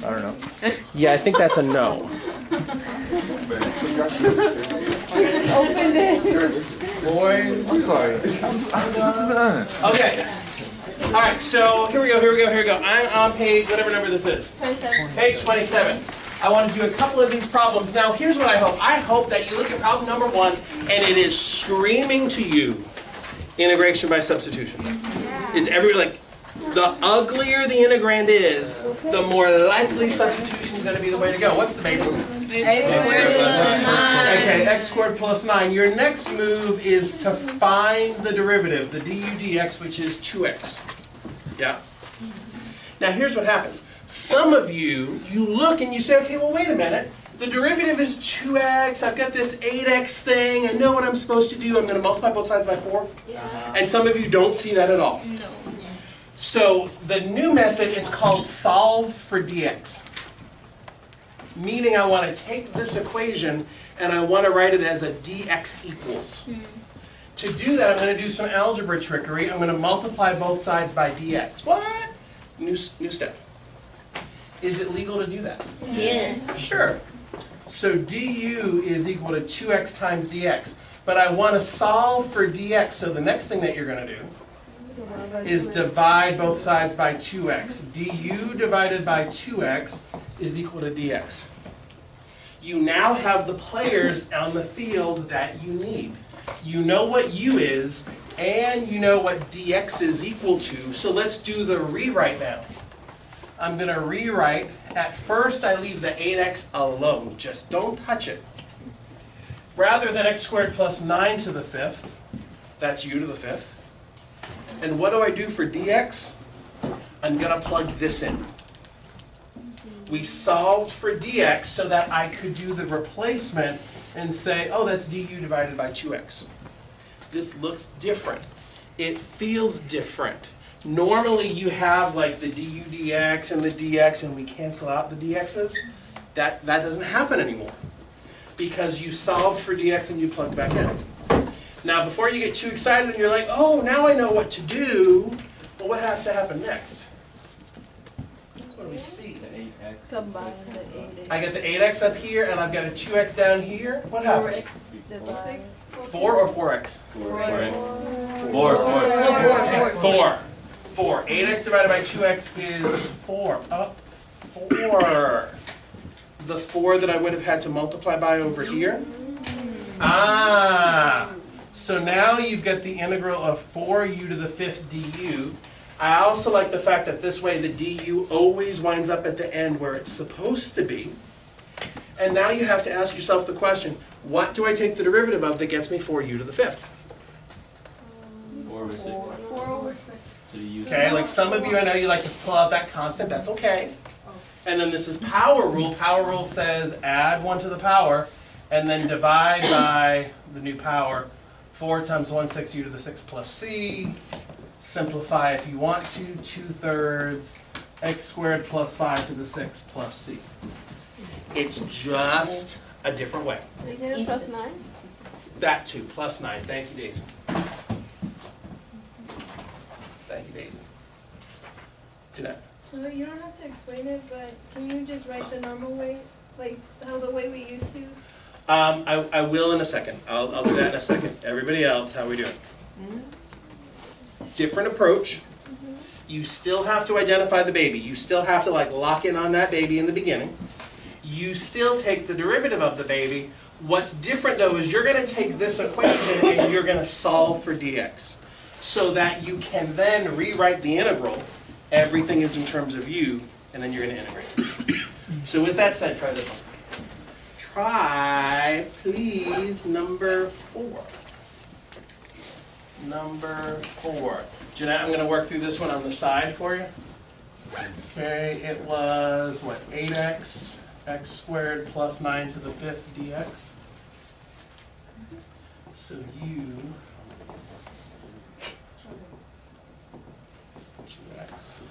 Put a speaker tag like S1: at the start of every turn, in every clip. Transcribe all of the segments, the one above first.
S1: I don't know. Yeah, I think that's a no.
S2: Opened it.
S1: Boys.
S3: I'm sorry.
S1: Okay. All right, so here we go. I'm on page, whatever number this is.
S4: 27.
S1: Page 27. I want to do a couple of these problems. Now, here's what I hope. I hope that you look at problem number 1, and it is screaming to you, integration by substitution. Is everybody like, the uglier the integrand is, the more likely substitution is going to be the way to go. What's the base move? Okay, x squared plus 9. Your next move is to find the derivative, the du dx, which is 2x. Yeah? Now here's what happens. Some of you look and you say, okay, well wait a minute. The derivative is 2x, I've got this 8x thing, I know what I'm supposed to do, I'm going to multiply both sides by 4.
S4: Yeah.
S1: And some of you don't see that at all.
S4: No.
S1: So the new method is called solve for dx. Meaning I want to take this equation and I want to write it as a dx equals. To do that, I'm going to do some algebra trickery. I'm going to multiply both sides by dx. What? New step. Is it legal to do that?
S4: Yes.
S1: Sure. So du is equal to 2x times dx. But I want to solve for dx, so the next thing that you're going to do is divide both sides by 2x. du divided by 2x is equal to dx. You now have the players on the field that you need. You know what u is, and you know what dx is equal to, so let's do the rewrite now. I'm going to rewrite. At first, I leave the 8x alone. Just don't touch it. Rather than x squared plus 9 to the 5th, that's u to the 5th. And what do I do for dx? I'm going to plug this in. We solved for dx so that I could do the replacement and say, oh, that's du divided by 2x. This looks different. It feels different. Normally you have like the du dx and the dx and we cancel out the dx's. That doesn't happen anymore because you solved for dx and you plugged back in. Now before you get too excited and you're like, oh, now I know what to do, well, what has to happen next? What do we see?
S2: Combine the 8x.
S1: I got the 8x up here and I've got a 2x down here. What happens?
S2: Divide.
S1: 4 or 4x? 4. 8x divided by 2x is 4. 4. The 4 that I would have had to multiply by over here. Ah! So now you've got the integral of 4u to the 5th du. I also like the fact that this way the du always winds up at the end where it's supposed to be. And now you have to ask yourself the question, what do I take the derivative of that gets me 4u to the 5th?
S4: 4 over 6.
S1: Okay, like some of you, I know you like to pull out that constant, that's okay. And then this is power rule. Power rule says add 1 to the power and then divide by the new power. 4 times 1, 6u to the 6 plus c. Simplify if you want to, 2/3 x squared plus 5 to the 6 plus c. It's just a different way.
S4: Is it a plus 9?
S1: That too, plus 9. Thank you, Daisy. Thank you, Daisy. Jeanette.
S5: So you don't have to explain it, but can you just write the normal way, like how the way we used to?
S1: I will in a second. I'll do that in a second. Everybody else, how are we doing? Different approach. You still have to identify the baby. You still have to like lock in on that baby in the beginning. You still take the derivative of the baby. What's different though is you're going to take this equation and you're going to solve for dx so that you can then rewrite the integral. Everything is in terms of u, and then you're going to integrate. So with that said, try this one. Try, please, number 4. Number 4. Jeanette, I'm going to work through this one on the side for you. Okay, it was, what, 8x, x squared plus 9 to the 5th dx. So u, 2x.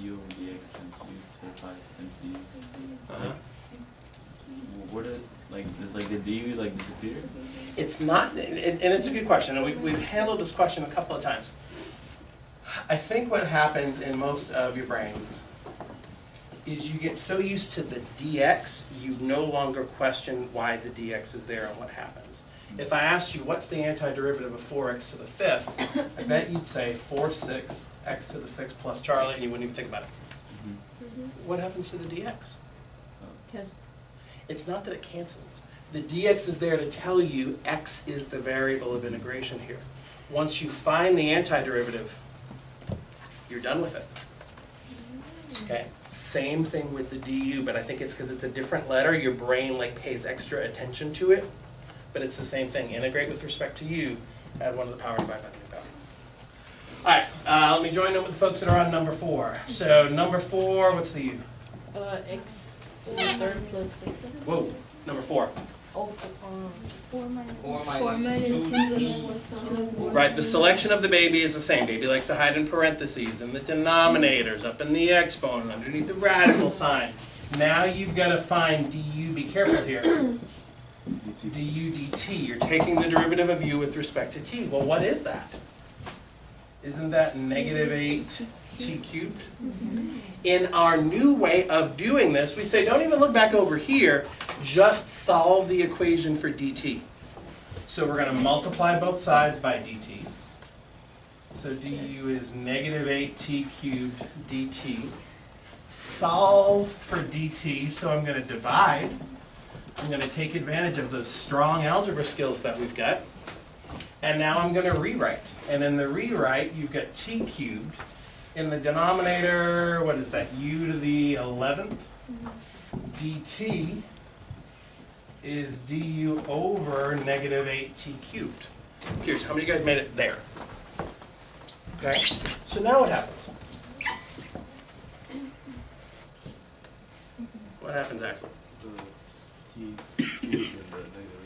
S3: u over dx times u, so 5 times du.
S1: Uh-huh.
S3: What it, like, does like the du like disappear?
S1: It's not, and it's a good question, and we've handled this question a couple of times. I think what happens in most of your brains is you get so used to the dx, you no longer question why the dx is there and what happens. If I asked you, what's the antiderivative of 4x to the 5th, I bet you'd say 4/6 x to the 6 plus Charlie, and you wouldn't even think about it. What happens to the dx? It's not that it cancels. The dx is there to tell you x is the variable of integration here. Once you find the antiderivative, you're done with it. Okay? Same thing with the du, but I think it's because it's a different letter. Your brain like pays extra attention to it, but it's the same thing. Integrate with respect to u, add 1 to the power, divide by the new power. All right, let me join them with the folks that are on number 4. So number 4, what's the u?
S2: X to the third plus 6.
S1: Whoa, number 4.
S2: Oh,
S4: 4 minus
S5: 4 minus 2t.
S1: Right, the selection of the baby is the same. Baby likes to hide in parentheses, and the denominators, up in the exponent, underneath the radical sign. Now you've got to find du, be careful here. Du dt, you're taking the derivative of u with respect to t. Well, what is that? Isn't that negative 8t cubed? In our new way of doing this, we say don't even look back over here, just solve the equation for dt. So we're going to multiply both sides by dt. So du is negative 8t cubed dt. Solve for dt, so I'm going to divide. I'm going to take advantage of those strong algebra skills that we've got. And now I'm going to rewrite. And in the rewrite, you've got t cubed. In the denominator, what is that? U to the 11th. dt is du over negative 8t cubed. Here's how many of you guys made it there? Okay. So now what happens? What happens, Axel?
S6: T cubed and the negative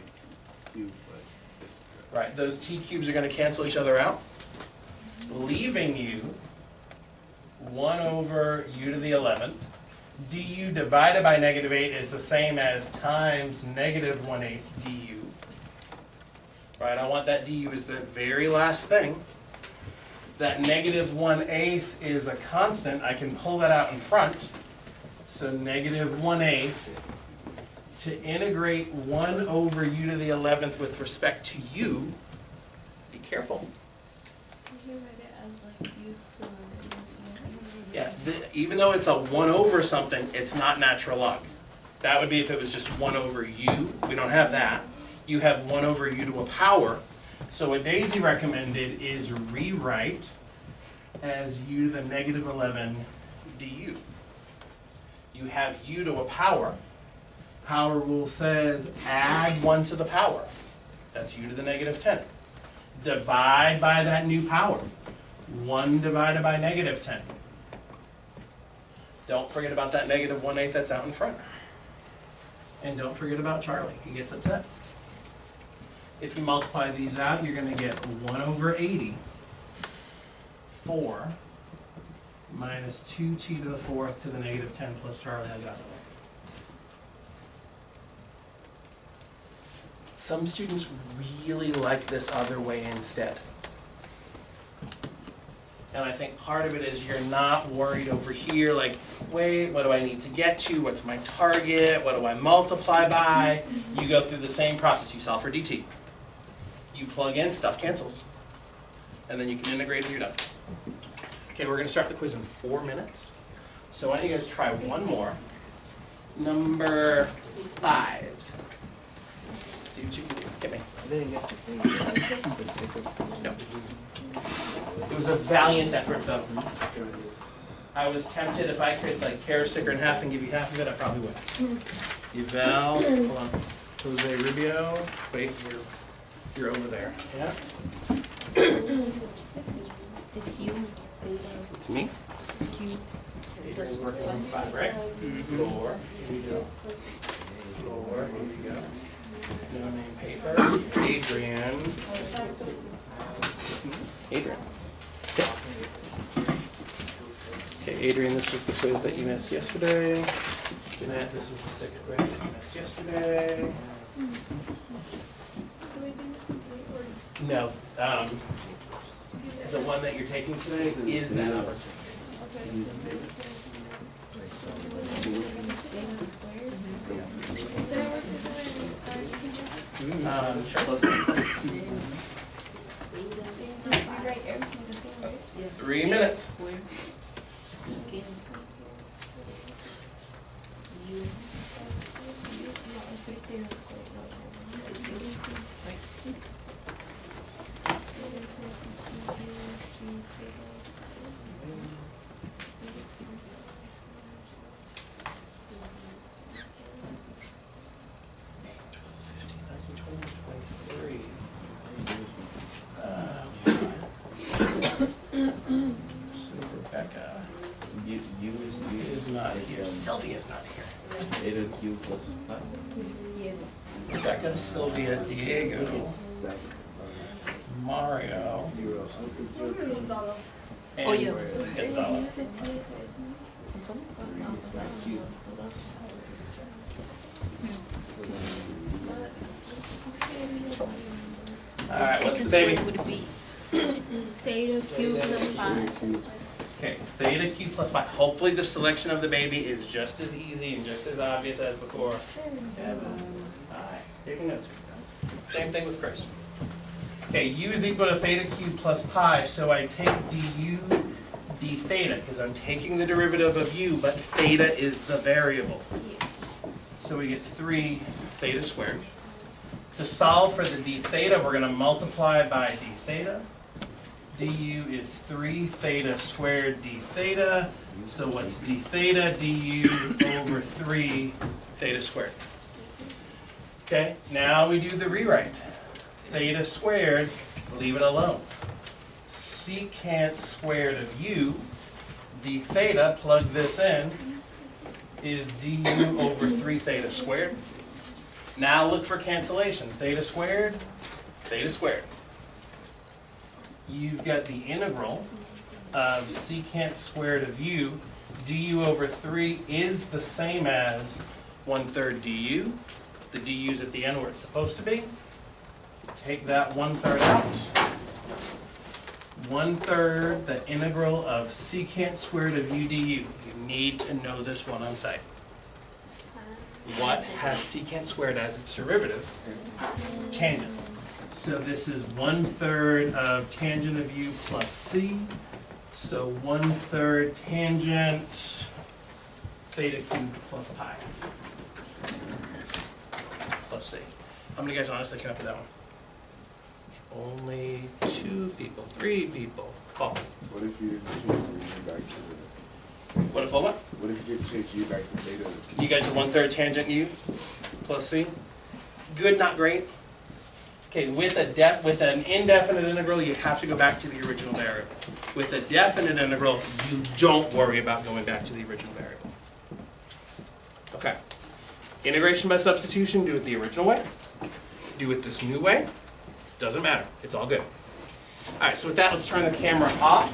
S6: 8 cubed, but this.
S1: Right, those t cubes are going to cancel each other out, leaving you 1 over u to the 11th. Du divided by negative 8 is the same as times negative 1/8 du. Right, I want that du as the very last thing. That negative 1/8 is a constant. I can pull that out in front. So negative 1/8 to integrate 1 over u to the 11th with respect to u. Be careful. Yeah, even though it's a 1 over something, it's not natural log. That would be if it was just 1 over u. We don't have that. You have 1 over u to a power. So what Daisy recommended is rewrite as u to the negative 11 du. You have u to a power. Power rule says add 1 to the power. That's u to the negative 10. Divide by that new power. 1 divided by negative 10. Don't forget about that negative 1/8 that's out in front. And don't forget about Charlie. He gets upset. If you multiply these out, you're going to get 1 over 80. 4 minus 2t to the 4th to the negative 10 plus Charlie. I got it. Some students really like this other way instead. And I think part of it is you're not worried over here, like, wait, what do I need to get to? What's my target? What do I multiply by? You go through the same process. You solve for dt. You plug in, stuff cancels. And then you can integrate and you're done. Okay, we're going to start the quiz in 4 minutes. So why don't you guys try one more. Number 5. See what you can do. Get me.
S6: I didn't get the sticker.
S1: No. It was a valiant effort, though. I was tempted if I could like tear a sticker in half and give you half of it, I probably would. Eval, hold on. Jose Rubio. Wait, you're over there. Yeah.
S4: It's Hugh.
S1: It's me.
S4: Hugh.
S1: Adrian's working on 5, right? Floor. Here you go. Floor. Here you go. No name paper. Adrian. Adrian. Okay, Adrian, this was the quiz that you missed yesterday. Jeanette, this was the sticker quiz that you missed yesterday.
S5: Do we do this complete or
S1: No,
S5: just use
S1: the one that you're taking today is that opportunity.
S5: Did I work this one?
S1: Sure.
S5: Rewrite everything the same, right?
S2: Yeah.
S1: 3 minutes.
S2: Square. Secant. U.
S1: So Rebecca
S3: U
S1: is not here. Sylvia's not here.
S3: theta Q plus 5.
S4: Yeah.
S1: Rebecca, Sylvia, Diego, Mario, and
S4: Oh, yeah.
S1: Gonzalo. All right, what's the baby?
S4: Would it be
S5: Theta cubed plus 5.
S1: Okay, theta q plus 5. Hopefully the selection of the baby is just as easy and just as obvious as before. Kevin, hi, taking notes. Same thing with Chris. Okay, u is equal to theta cubed plus pi, so I take du d theta, because I'm taking the derivative of u, but theta is the variable. So we get 3 theta squared. To solve for the d theta, we're going to multiply by d theta. Du is 3 theta squared d theta. So what's d theta? Du over 3 theta squared. Okay, now we do the rewrite. Theta squared, leave it alone. Secant squared of u, d theta, plug this in, is du over 3 theta squared. Now look for cancellation. Theta squared, theta squared. You've got the integral of secant squared of u. Du over 3 is the same as 1/3 du. The du's at the end where it's supposed to be. Take that 1/3 out. 1/3 the integral of secant squared of u du. You need to know this one on site. What has secant squared as its derivative? Tangent. So this is 1/3 of tangent of u plus c. So 1/3 tangent theta cubed plus pi plus c. How many guys honestly came up with that one? Only 2 people, 3 people. Paul.
S6: What if you didn't change u back to the,
S1: What if what?
S6: what if you didn't change u back to theta?
S1: You got to 1/3 tangent u plus c. Good, not great. Okay, with an indefinite integral, you have to go back to the original variable. With a definite integral, you don't worry about going back to the original variable. Okay. Integration by substitution, do it the original way. Do it this new way. Doesn't matter. It's all good. All right, so with that, let's turn the camera off.